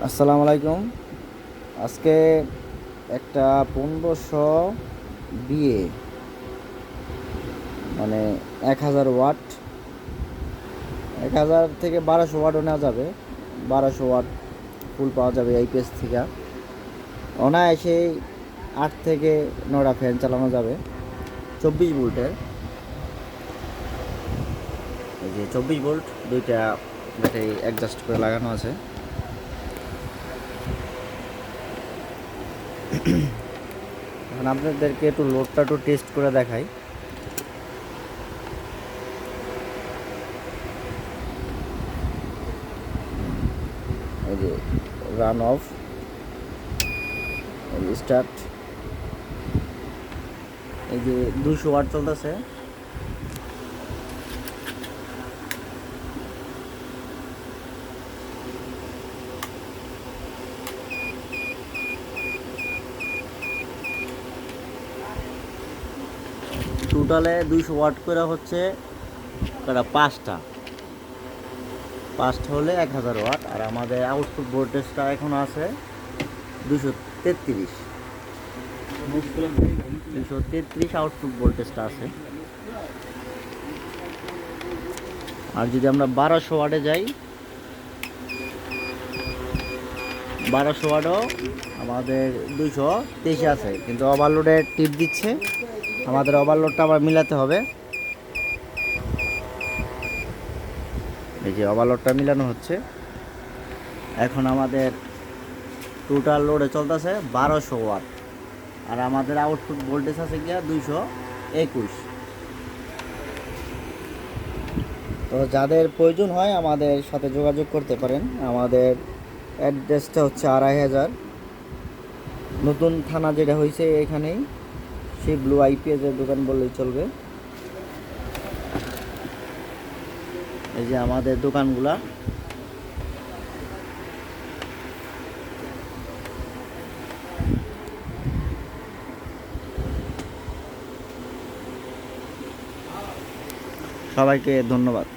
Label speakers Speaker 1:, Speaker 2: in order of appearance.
Speaker 1: আসসালামু আলাইকুম। আজকে একটা 1500 বিএ মানে 1000 ওয়াট, 1000 থেকে 1200 ওয়াটও নেওয়া যাবে। 1200 ওয়াট ফুল পাওয়া যাবে এই পেজ থেকে। অনায়াসে 8 থেকে 9টা ফ্যান চালানো যাবে 24 ভোল্টের। এই যে 24 ভোল্ট, দুইটা ব্যাটারি অ্যাডজাস্ট করে লাগানো আছে। এখন আপনাদেরকে একটু লোডটা একটু টেস্ট করে দেখাই। এই যে রান অফ, স্টার্ট। এই যে 200 ওয়াট চলতেছে। টোটালে 200 ওয়াট করে হচ্ছে পাঁচটা হলে 1000 ওয়াট। আর আমাদের আউটপুট ভোল্টেজটা এখন আছে 233 আউটপুট ভোল্টেজটা আছে। আর যদি আমরা 1200 ওয়াটে যাই, 1200 ওয়াটও আমাদের 223 আছে, কিন্তু ওভারলোডের টিপ দিচ্ছে। আমাদের ওভারলোডটা আবার মিলাতে হবে। এই যে ওভারলোডটা মিলানো হচ্ছে। এখন আমাদের টোটাল লোডে চলতেছে 1200 ওয়াট, আর আমাদের আউটপুট ভোল্টেজ আছে গিয়া 221। তো যাদের প্রয়োজন হয় আমাদের সাথে যোগাযোগ করতে পারেন। আমাদের অ্যাড্রেসটা হচ্ছে 2500 নতুন থানা, যেটা হয়েছে এখানেই, সেই ব্লু আইপিএসের দোকান বললেই চলবে। এই যে আমাদের দোকানগুলা। সবাইকে ধন্যবাদ।